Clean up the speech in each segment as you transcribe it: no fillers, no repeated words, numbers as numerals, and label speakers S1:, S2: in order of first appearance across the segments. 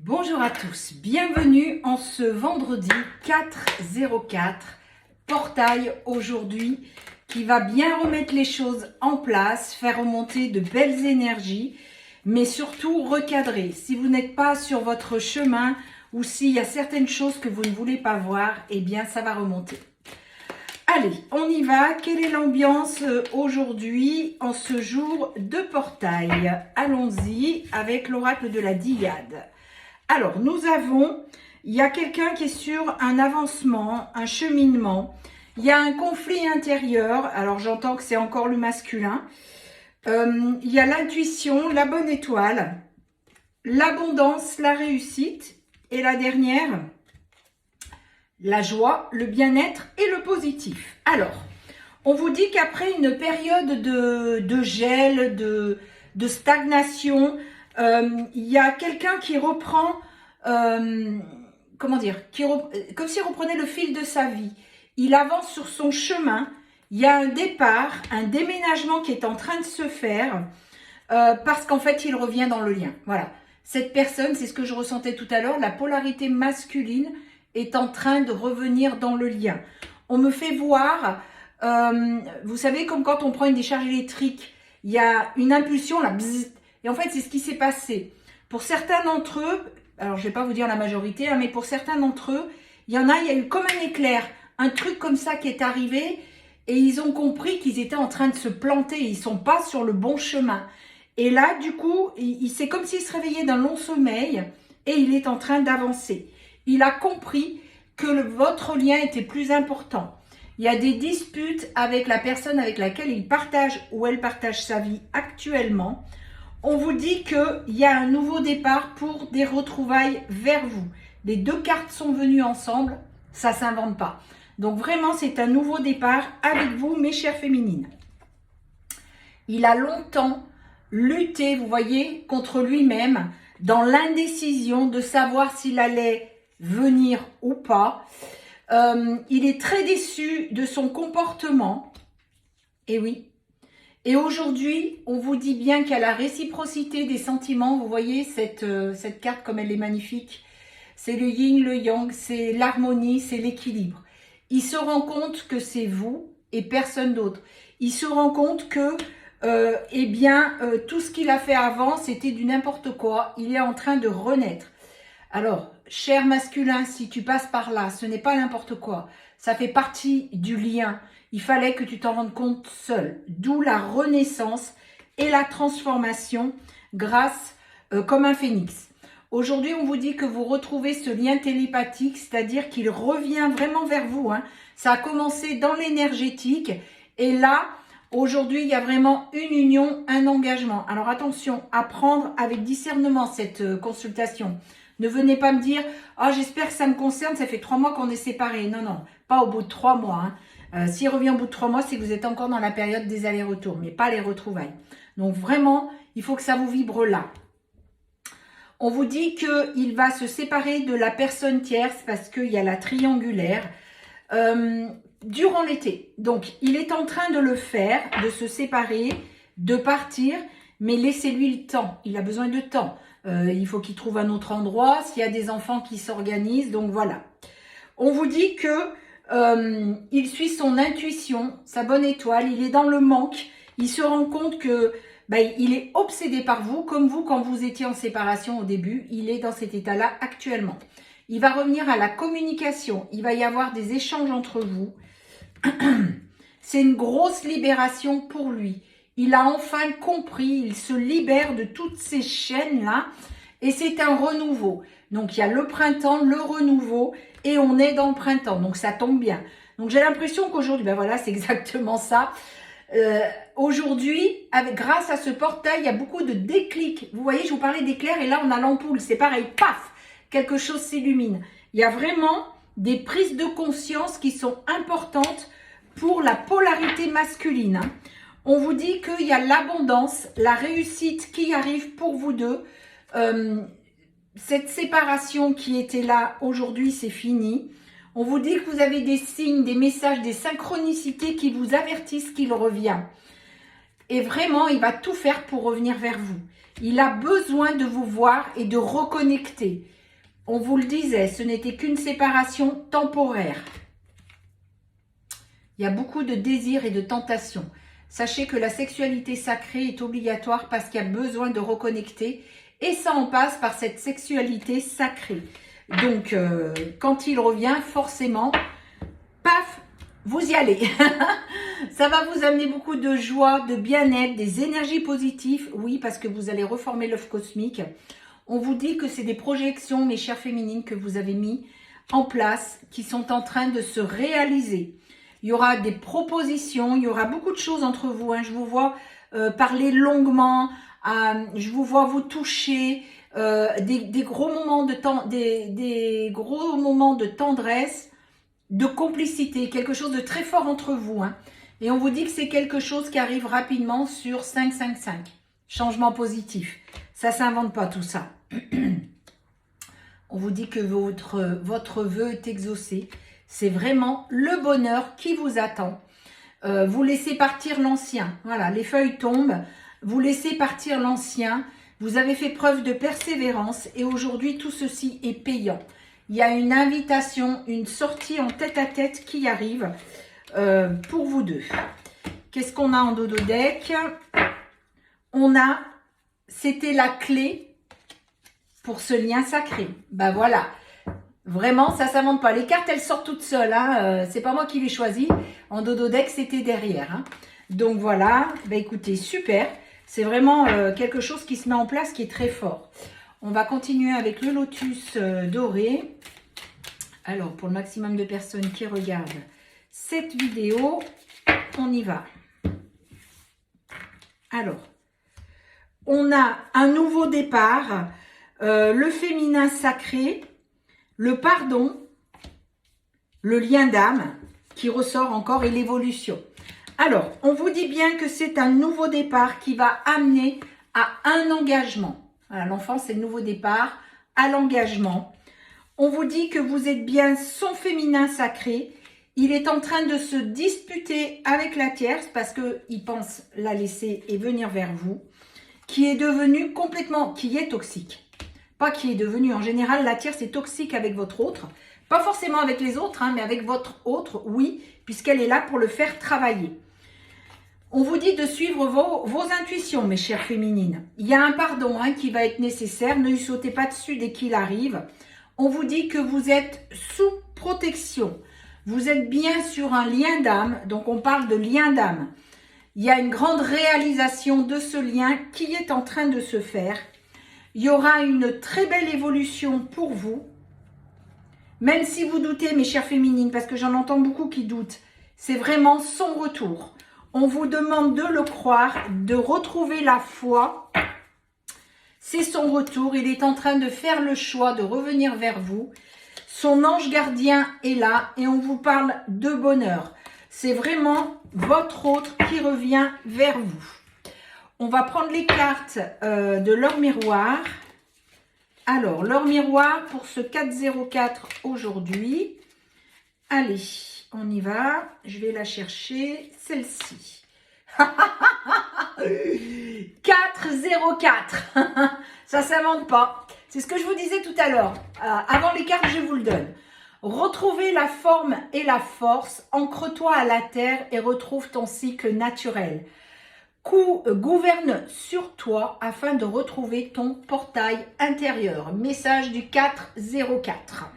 S1: Bonjour à tous, bienvenue en ce vendredi 4/04, portail aujourd'hui qui va bien remettre les choses en place, faire remonter de belles énergies, mais surtout recadrer. Si vous n'êtes pas sur votre chemin ou s'il y a certaines choses que vous ne voulez pas voir, eh bien ça va remonter. Allez, on y va. Quelle est l'ambiance aujourd'hui en ce jour de portail? Allons-y avec l'oracle de la Dyade. Alors, il y a quelqu'un qui est sur un avancement, un cheminement. Il y a un conflit intérieur. Alors, j'entends que c'est encore le masculin. Il y a l'intuition, la bonne étoile, l'abondance, la réussite. Et la dernière, la joie, le bien-être et le positif. Alors, on vous dit qu'après une période de gel, de stagnation, il y a quelqu'un qui reprend, comme s'il reprenait le fil de sa vie. Il avance sur son chemin. Il y a un départ, un déménagement qui est en train de se faire parce qu'en fait, il revient dans le lien. Voilà. Cette personne, c'est ce que je ressentais tout à l'heure, la polarité masculine est en train de revenir dans le lien. On me fait voir, vous savez, comme quand on prend une décharge électrique, il y a une impulsion, là, bzzz, et en fait, c'est ce qui s'est passé. Pour certains d'entre eux, alors je ne vais pas vous dire la majorité, hein, mais pour certains d'entre eux, il y a eu comme un éclair, un truc comme ça qui est arrivé, et ils ont compris qu'ils étaient en train de se planter, ils ne sont pas sur le bon chemin. Et là, du coup, c'est comme s'il se réveillait d'un long sommeil, et il est en train d'avancer. Il a compris que votre lien était plus important. Il y a des disputes avec la personne avec laquelle il partage ou elle partage sa vie actuellement. On vous dit qu'il y a un nouveau départ pour des retrouvailles vers vous. Les deux cartes sont venues ensemble, ça ne s'invente pas. Donc vraiment, c'est un nouveau départ avec vous, mes chères féminines. Il a longtemps lutté, vous voyez, contre lui-même, dans l'indécision de savoir s'il allait venir ou pas. Il est très déçu de son comportement. Et oui. Et aujourd'hui, on vous dit bien qu'il y a la réciprocité des sentiments. Vous voyez cette carte comme elle est magnifique. C'est le yin, le yang, c'est l'harmonie, c'est l'équilibre. Il se rend compte que c'est vous et personne d'autre. Il se rend compte que tout ce qu'il a fait avant, c'était du n'importe quoi. Il est en train de renaître. Alors, cher masculin, si tu passes par là, ce n'est pas n'importe quoi. Ça fait partie du lien. Il fallait que tu t'en rendes compte seul. D'où la renaissance et la transformation grâce comme un phénix. Aujourd'hui, on vous dit que vous retrouvez ce lien télépathique, c'est-à-dire qu'il revient vraiment vers vous. Hein. Ça a commencé dans l'énergétique et là, aujourd'hui, il y a vraiment une union, un engagement. Alors attention, à prendre avec discernement cette consultation. Ne venez pas me dire « Ah, j'espère que ça me concerne, ça fait 3 mois qu'on est séparés. » Non, non, pas au bout de 3 mois. Hein. S'il revient au bout de 3 mois, c'est que vous êtes encore dans la période des allers-retours, mais pas les retrouvailles. Donc vraiment, il faut que ça vous vibre là. On vous dit qu'il va se séparer de la personne tierce parce qu'il y a la triangulaire durant l'été. Donc, il est en train de le faire, de se séparer, de partir, mais laissez-lui le temps. Il a besoin de temps. Il faut qu'il trouve un autre endroit, s'il y a des enfants qui s'organisent, donc voilà. On vous dit que il suit son intuition, sa bonne étoile, il est dans le manque, il se rend compte que il est obsédé par vous, comme vous quand vous étiez en séparation au début, il est dans cet état-là actuellement. Il va revenir à la communication, il va y avoir des échanges entre vous. C'est une grosse libération pour lui. Il a enfin compris, il se libère de toutes ces chaînes-là et c'est un renouveau. Donc, il y a le printemps, le renouveau et on est dans le printemps. Donc, ça tombe bien. Donc, j'ai l'impression qu'aujourd'hui, voilà, c'est exactement ça. Aujourd'hui, grâce à ce portail, il y a beaucoup de déclics. Vous voyez, je vous parlais d'éclairs et là, on a l'ampoule. C'est pareil, paf, quelque chose s'illumine. Il y a vraiment des prises de conscience qui sont importantes pour la polarité masculine. Hein. On vous dit qu'il y a l'abondance, la réussite qui arrive pour vous deux. Cette séparation qui était là aujourd'hui, c'est fini. On vous dit que vous avez des signes, des messages, des synchronicités qui vous avertissent qu'il revient. Et vraiment, il va tout faire pour revenir vers vous. Il a besoin de vous voir et de reconnecter. On vous le disait, ce n'était qu'une séparation temporaire. Il y a beaucoup de désirs et de tentations. Sachez que la sexualité sacrée est obligatoire parce qu'il y a besoin de reconnecter. Et ça en passe par cette sexualité sacrée. Donc, quand il revient, forcément, paf, vous y allez. Ça va vous amener beaucoup de joie, de bien-être, des énergies positives. Oui, parce que vous allez reformer l'œuf cosmique. On vous dit que c'est des projections, mes chères féminines, que vous avez mis en place, qui sont en train de se réaliser. Il y aura des propositions, il y aura beaucoup de choses entre vous. Hein. Je vous vois parler longuement, je vous vois vous toucher, des gros moments de temps, des gros moments de tendresse, de complicité, quelque chose de très fort entre vous. Hein. Et on vous dit que c'est quelque chose qui arrive rapidement sur 5-5-5. Changement positif. Ça ne s'invente pas tout ça. On vous dit que votre vœu est exaucé. C'est vraiment le bonheur qui vous attend. Vous laissez partir l'ancien. Voilà, les feuilles tombent. Vous laissez partir l'ancien. Vous avez fait preuve de persévérance et aujourd'hui, tout ceci est payant. Il y a une invitation, une sortie en tête-à-tête qui arrive pour vous deux. Qu'est-ce qu'on a en dodo-deck? On a, c'était la clé pour ce lien sacré. Ben voilà. Vraiment, ça ne s'invente pas. Les cartes, elles sortent toutes seules. Hein. C'est pas moi qui les choisis. En dodo-deck, c'était derrière. Hein. Donc voilà. Ben écoutez, super. C'est vraiment quelque chose qui se met en place, qui est très fort. On va continuer avec le lotus doré. Alors, pour le maximum de personnes qui regardent cette vidéo, on y va. Alors, on a un nouveau départ, le féminin sacré, le pardon, le lien d'âme qui ressort encore et l'évolution. Alors, on vous dit bien que c'est un nouveau départ qui va amener à un engagement. Voilà, l'enfant, c'est le nouveau départ à l'engagement. On vous dit que vous êtes bien son féminin sacré. Il est en train de se disputer avec la tierce parce qu'il pense la laisser et venir vers vous, qui est devenu complètement, qui est toxique. Pas qui est devenu, en général, la tierce est toxique avec votre autre. Pas forcément avec les autres, hein, mais avec votre autre, oui, puisqu'elle est là pour le faire travailler. On vous dit de suivre vos intuitions, mes chères féminines. Il y a un pardon qui va être nécessaire. Ne lui sautez pas dessus dès qu'il arrive. On vous dit que vous êtes sous protection. Vous êtes bien sur un lien d'âme. Donc, on parle de lien d'âme. Il y a une grande réalisation de ce lien qui est en train de se faire. Il y aura une très belle évolution pour vous. Même si vous doutez, mes chères féminines, parce que j'en entends beaucoup qui doutent, c'est vraiment son retour. On vous demande de le croire, de retrouver la foi. C'est son retour. Il est en train de faire le choix de revenir vers vous. Son ange gardien est là et on vous parle de bonheur. C'est vraiment votre autre qui revient vers vous. On va prendre les cartes de leur miroir. Alors, leur miroir pour ce 404 aujourd'hui. Allez. On y va, je vais la chercher, celle-ci. 404. Ça ne s'invente pas. C'est ce que je vous disais tout à l'heure. Avant les cartes, je vous le donne. Retrouver la forme et la force. Ancre-toi à la terre et retrouve ton cycle naturel. Gouverne sur toi afin de retrouver ton portail intérieur. Message du 404.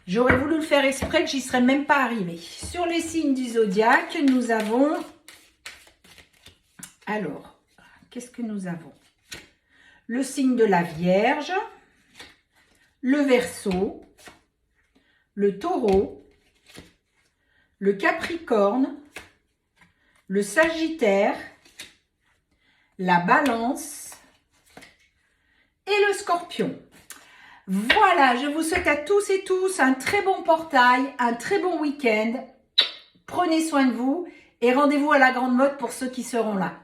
S1: J'aurais voulu le faire exprès que j'y serais même pas arrivée. Sur les signes du zodiaque, nous avons... Alors, qu'est-ce que nous avons? Le signe de la Vierge, le Verseau, le Taureau, le Capricorne, le Sagittaire, la Balance et le Scorpion. Voilà, je vous souhaite à tous et tous un très bon portail, un très bon week-end. Prenez soin de vous et rendez-vous à la grande mode pour ceux qui seront là.